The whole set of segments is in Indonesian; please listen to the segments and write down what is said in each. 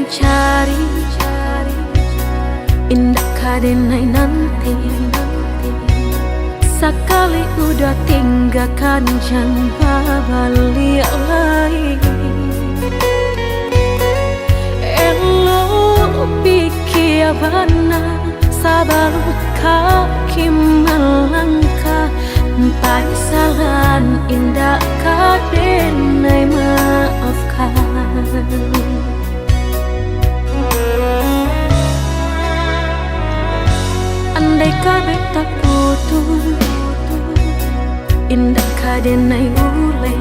mencari indah kadenai nanti. Sekali udah tinggalkan jangan balik lagi. Elo pikir benar sabar kaki melangkah. Paisalan indah kadenai maafkan. Andai kabeh tak putus, indah kadenai ule.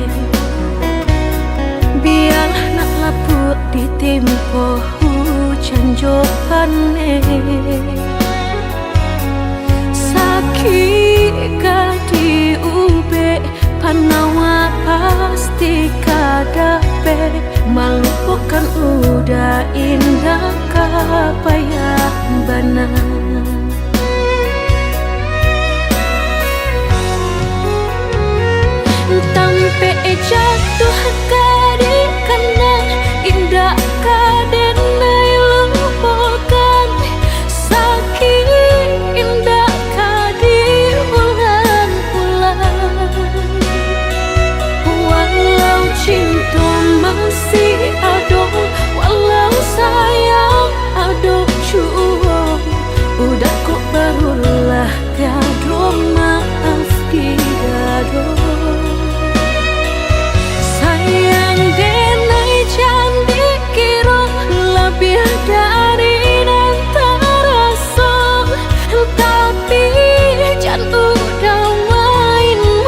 Biarlah nak laput di tempo hujan jopane. Sakit kadi ube panawa pasti kadape. Melupakan udah indah kapayah benar. Tampe jatuh kadi kena indah kadenai lupakan. Sakit indah kadi ulang-ulang. Walau cinta masih ada, walau sayang ada jua, udah kok barulah tiada maaf tiada. Sayang denai jangan dikira lebih dari nanti rasa. Tapi jangan udah main-mainkan.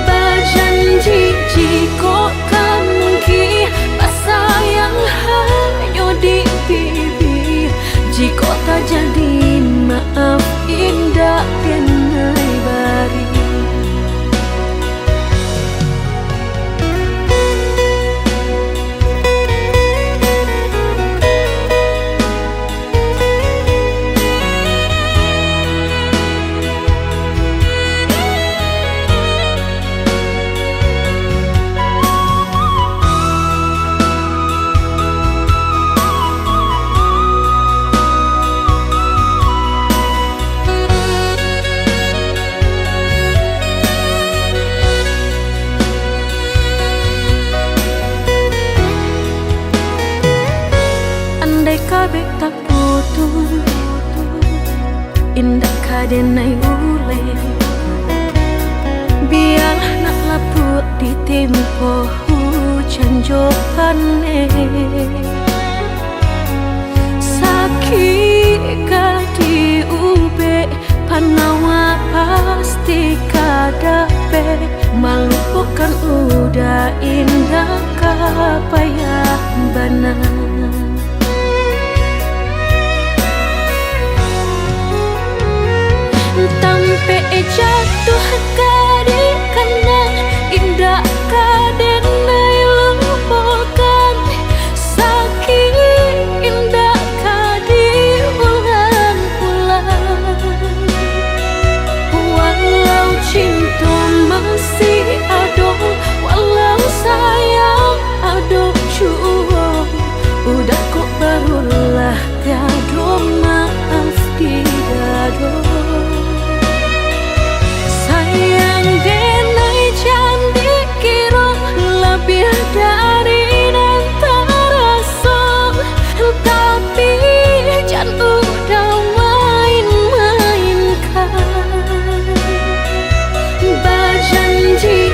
Berjanji jika kamu sayang hanya di bibir. Jika tak jadi maaf indah denai bari. Andai kabeh tak putus, indah kadenai ule. Biarlah nak laput di tempo hujan jopane. Sakit kadi ube panawa pasti kadape. Melupakan udah indah kapayah benar. Tampe jatuh kadi kena indah kadenai lupakan. Sakit indah kadi ulang-ulang. Walau cinta masih ada, walau sayang ada jua, udah kok barulah tiada maaf tiada. Sayang denai jangan dikira lebih dari nanti rasa. Tapi jangan udah main-mainkan. Berjanji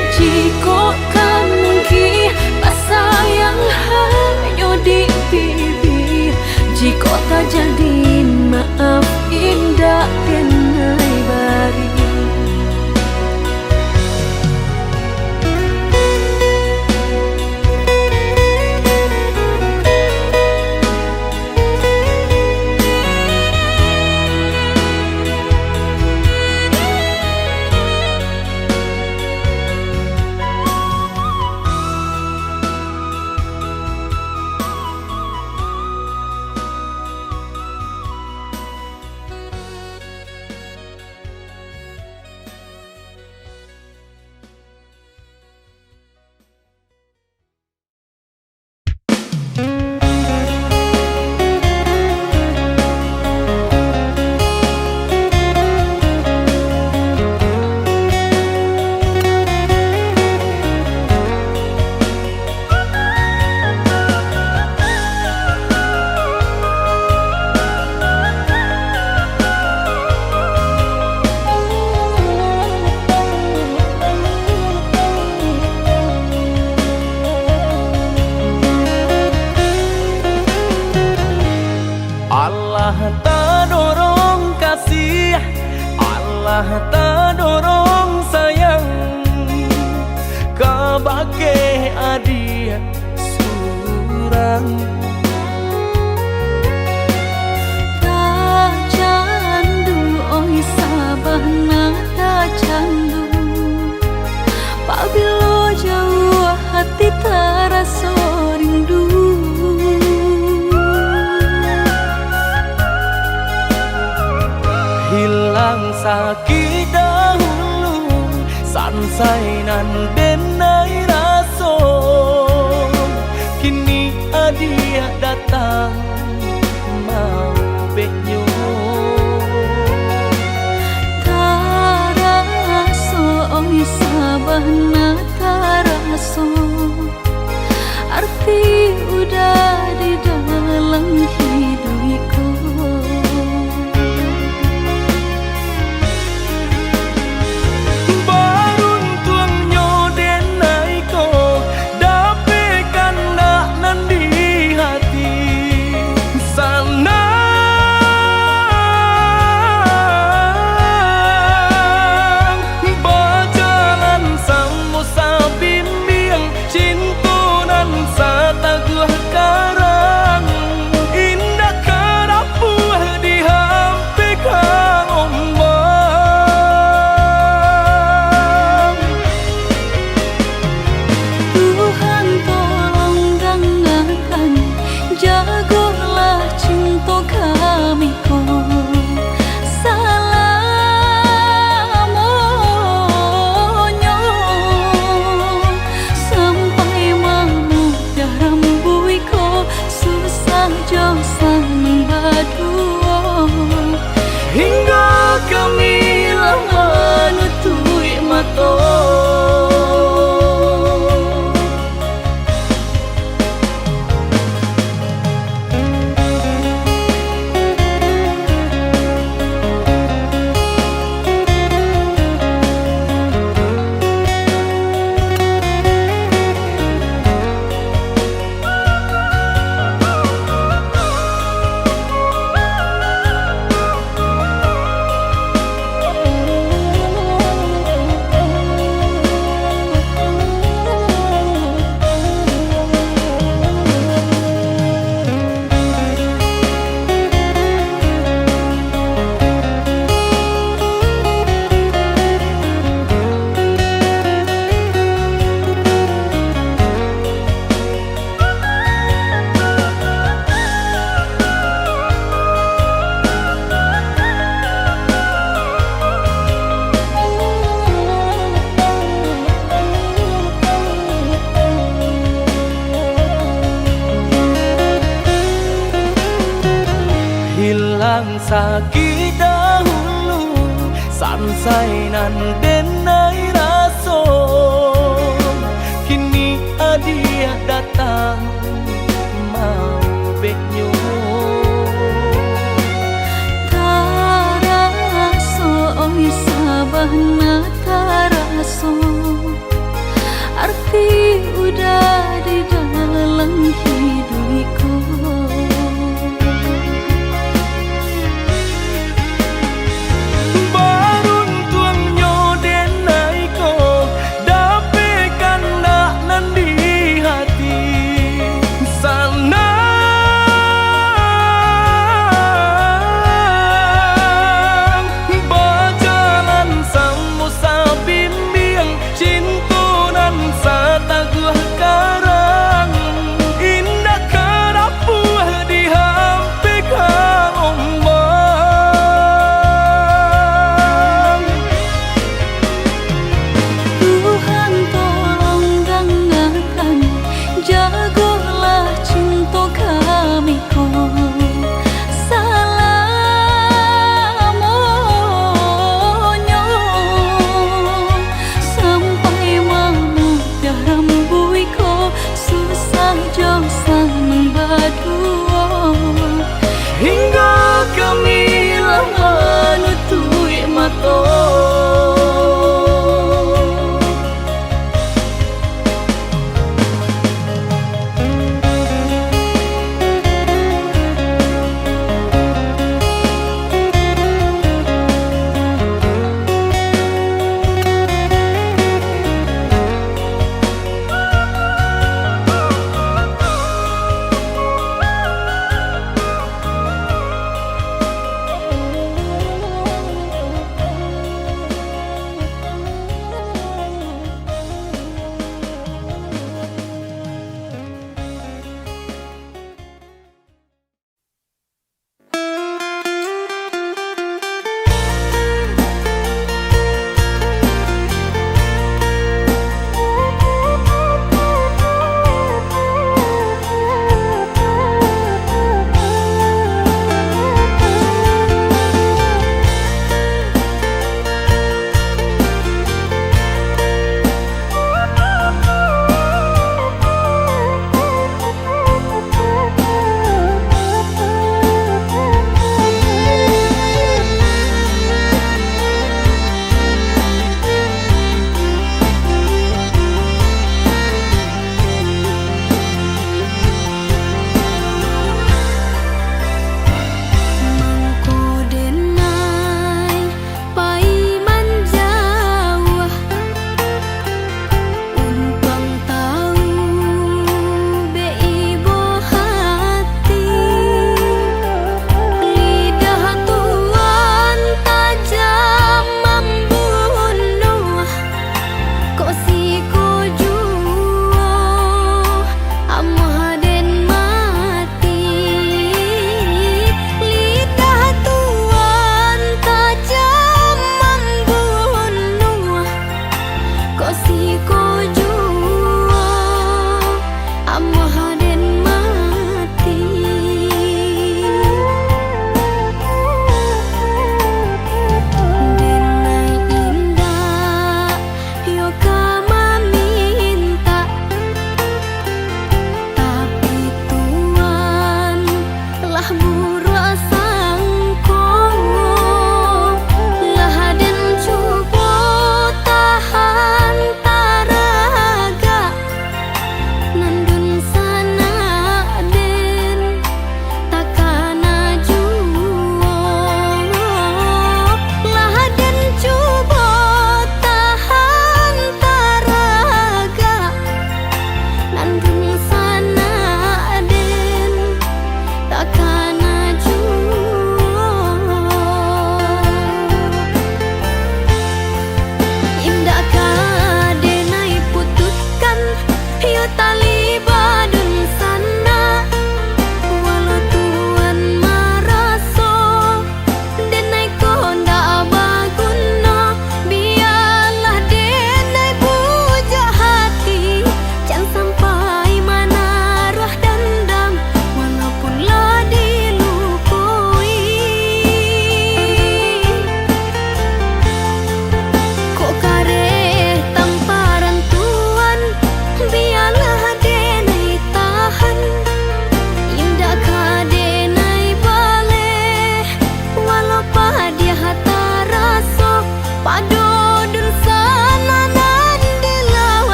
telah tak dorong sayang kabake adia surang. Tak candu oi sabana tak candu, pabilo jauh hati terasa rindu. Hilang sakit dahulu, sansainan denai raso, kini adia datang mau benyo. Taraso oi sabana taraso, arti udah di dalam hidupku. Hingga kami lama nutui mata. Hilang sakit dahulu, sansainan denai raso, kini adia datang mau benyo. Taraso oi sabana taraso, arti udah di dalam hidupku. Cintu nan sa taguh ka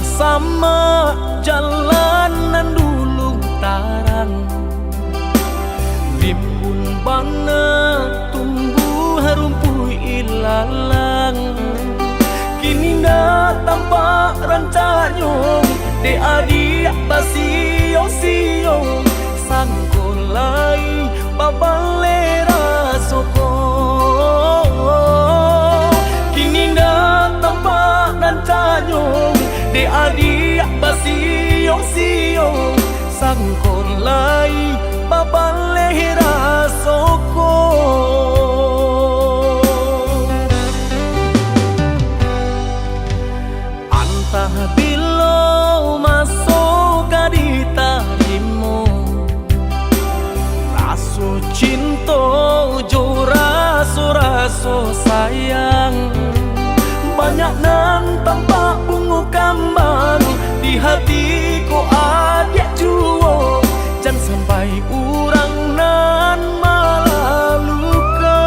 sama jalanan dulu tarang, rimbun bana tumbuh rumput ilalang. Kini dah tampak rancanyong de adik basio-sio sangkolai babalera soko. Kini dah tampak rancanyong de adik basio-sio sangkolai babalera soko. Bilo masuk di tarimu, rasu cinta jo rasu sayang. Banyak nan tampak bunga kambang di hatiku adik juo, jangan sampai urang nan malah luka.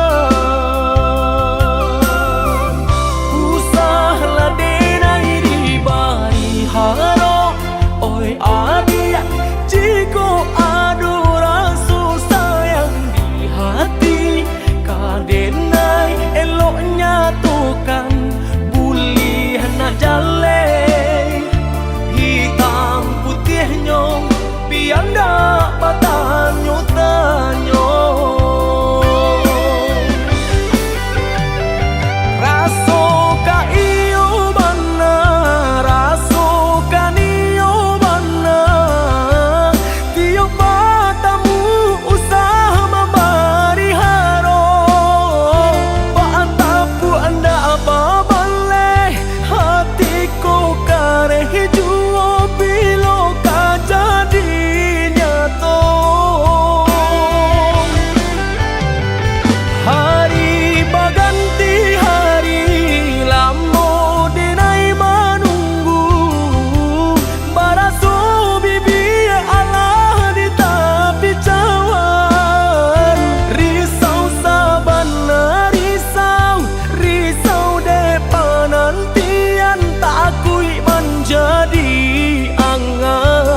Usahlah denai di bari haro, oi adik jiko adu rasu sayang di hati. Kadenai eloknya tukang bulih nak jale, hitam putihnya biar ndak batanyo-tanyo. Raso ka iyo bana, raso ka niyo bana, tiap matamu usaha memberi haro. Paantapu anda apa baleh, hatiku kareh juo bilo ka jadi nyato. Hari baganti hari, lamo denai menunggu. Barasu bibi Allah di tepi cawan. Risau sabana risau, risau depan nantian tak akui menjadi angan.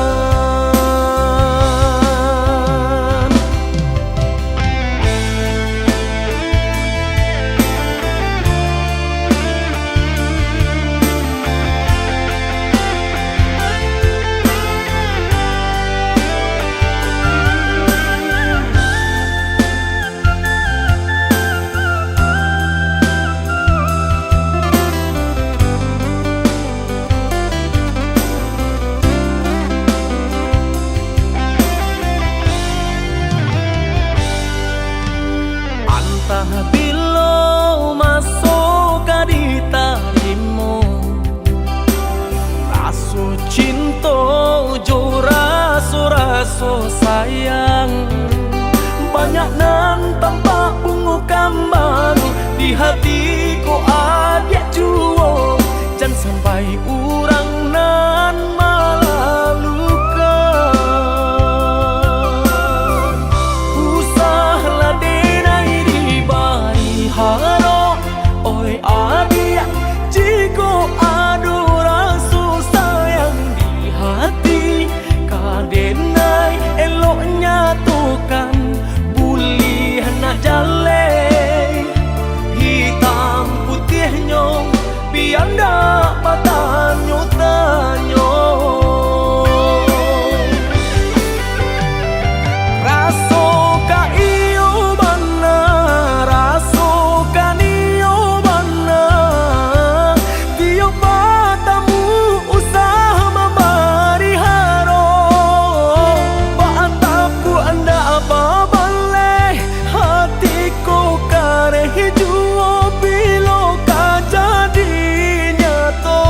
Antah bilo masuk di tarimu, rasu cinta jo rasu sayang. Banyak nan tampak bunga kambang di hatiku adik juo, jangan sampai urang nan malah luka. Usahlah denai di bari haro, oi adik jiko adu rasu sayang di hati. Kadenai eloknya tukang bulih nak jale, hitam putihnya biar ndak batanyo-tanyo. Raso ka iyo bana, raso ka niyo bana, tiap matamu usaha memberi haro. Paantapu anda apa baleh, hatiku kareh juo bilo ka jadi nyato.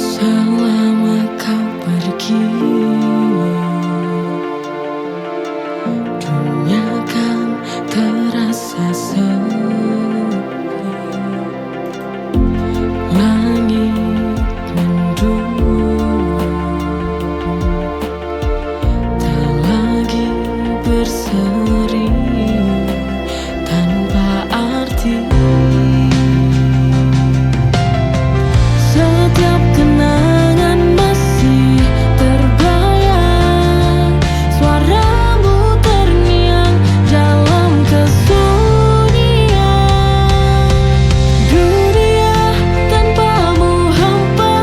Selama kau pergi, dunia kan terasa sepi. Langit mendung, tak lagi berseri tanpa arti. Setiap kenangan masih terbayang, suaramu terngiang dalam kesunyian. Dunia tanpamu hampa,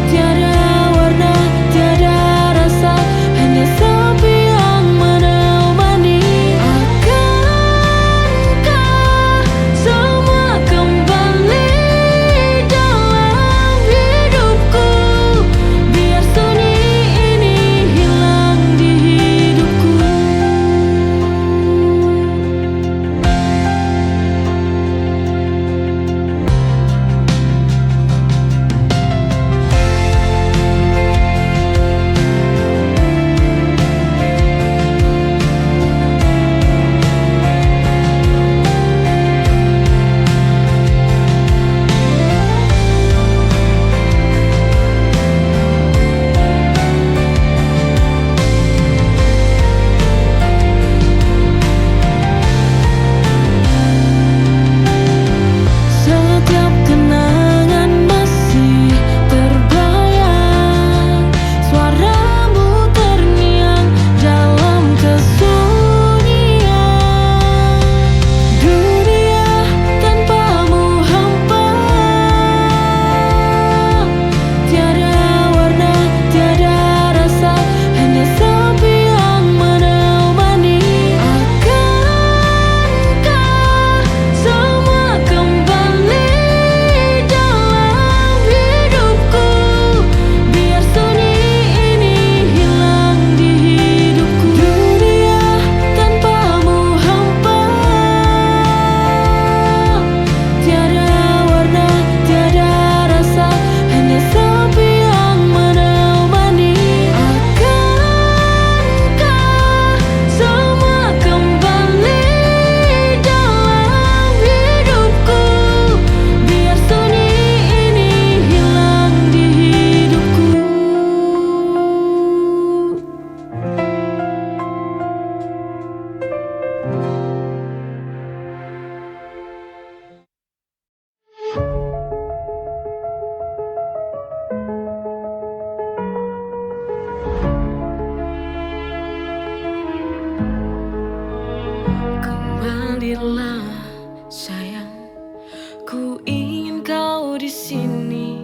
tiada warna, tiada rasa, hanya sepi yang menemani. Akankah semua kembali dalam hidupku, biar sunyi ini hilang di hidupku. Setiap kenangan masih terbayang, suaramu terngiang dalam kesunyian. Dunia tanpamu hampa, tiada warna, tiada rasa, hanya sepi yang menemani. Akankah semua kembali dalam hidupku, biar sunyi ini hilang di hidupku. Dunia tanpamu hampa, tiada warna, tiada rasa, hanya sepi yang menemani. Akankah semua kembali dalam hidupku, biar sunyi ini hilang di hidupku. Kembalilah sayang, ku ingin kau di sini,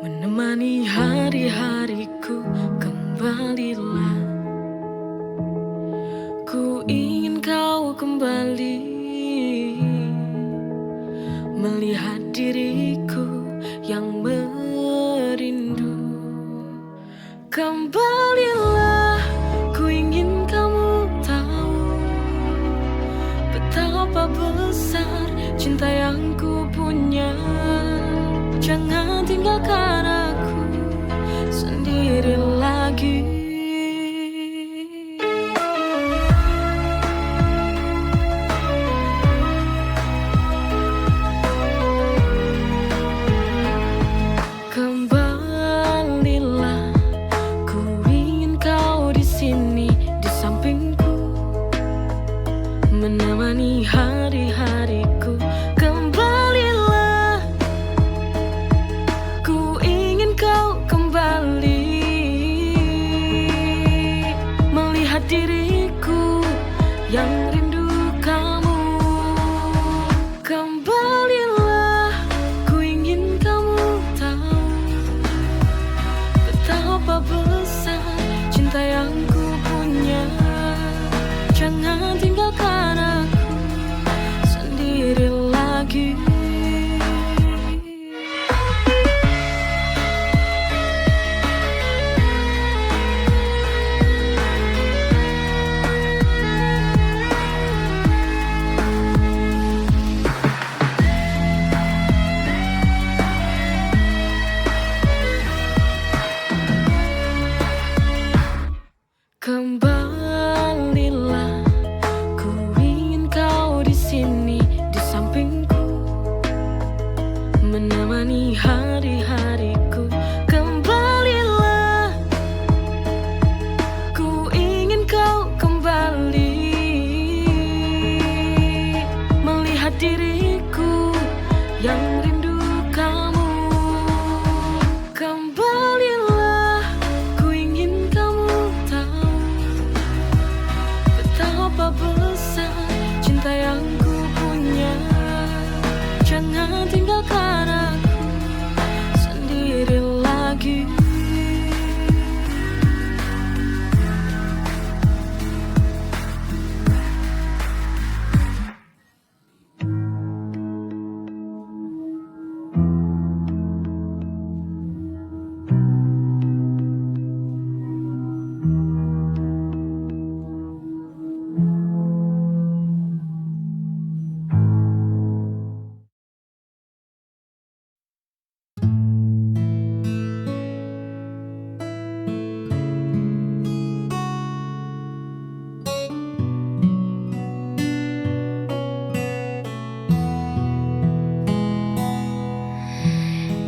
menemani hari-hariku. Kembalilah, ku ingin kau kembali, melihat diriku yang merindu. Kembalilah, ku ingin kamu tahu betapa besar cinta yang ku punya. Jangan tinggalkan aku sendiri lagi. Kembalilah, ku ingin kau di sini, di sampingku, menemani hari-hariku. Kembalilah, ku ingin menemani hari-hariku. Kembalilah, ku ingin kau kembali, melihat diriku yang rindu kamu. Kembalilah, ku ingin kamu tahu betapa besar cinta yang ku punya. Jangan tinggalkan aku sendiri lagi.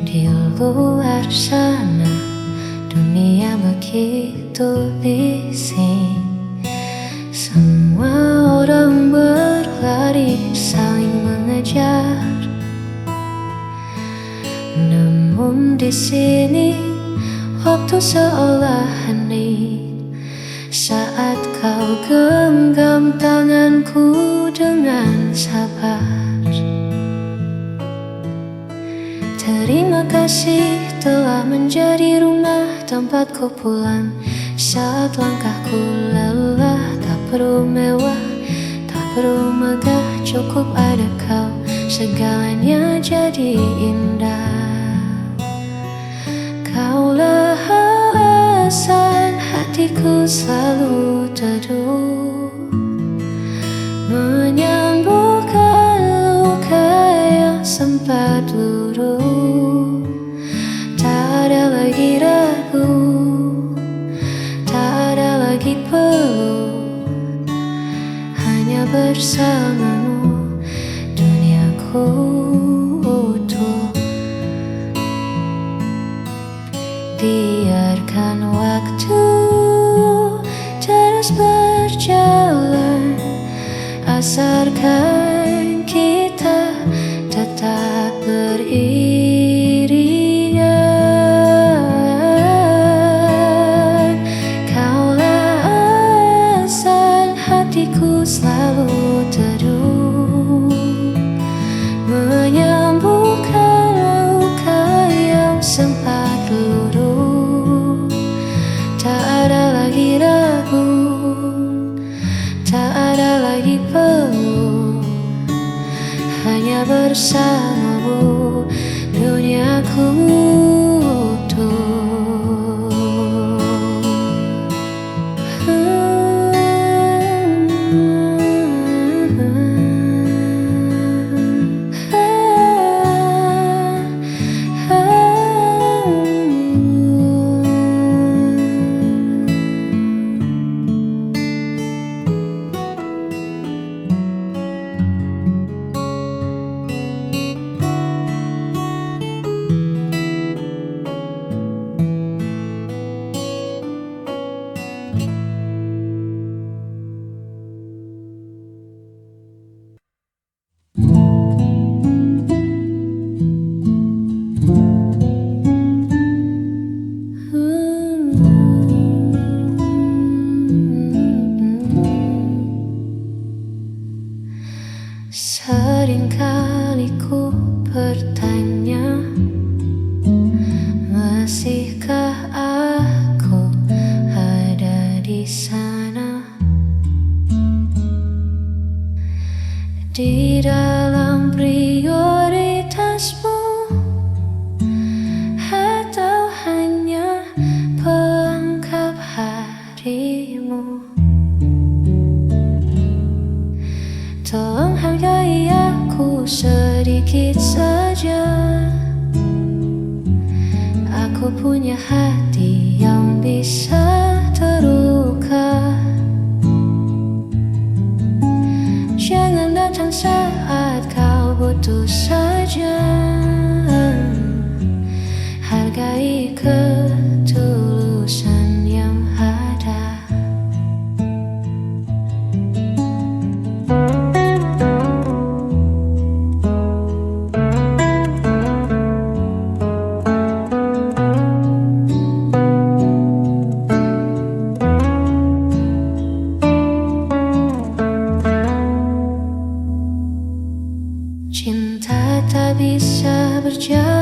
Di luar sana dunia begitu bising, semua orang berlari saling mengejar. Namun di sini waktu seolah hening saat kau genggam tanganku dengan sabar. Terima kasih telah menjadi rumah tempatku pulang. Saat langkahku lelah, tak perlu mewah, tak perlu megah, cukup ada kau, segalanya jadi indah. Kaulah alasan hatiku selalu teduh, menyembuhkan luka yang sempat luruh. Tak ada lagi ragu, tak ada lagi perlu, hanya bersamamu duniaku utuh. Biarkan waktu terus berjalan, asarkan kita tetap beriringan. Kaulah alasan hatiku selalu teduh, menyembuhkan luka yang sempat luruh. Tak ada lagi ragu, tak ada lagi perlu, hanya bersamamu duniaku utuh. Seringkali ku bertanya, masihkah aku ada di sana, di dalam prioritasmu, atau hanya pelengkap harimu. Tolong hargai aku sedikit saja. Aku punya hati yang bisa terluka. Jangan datang saat kau butuh saja. berjalan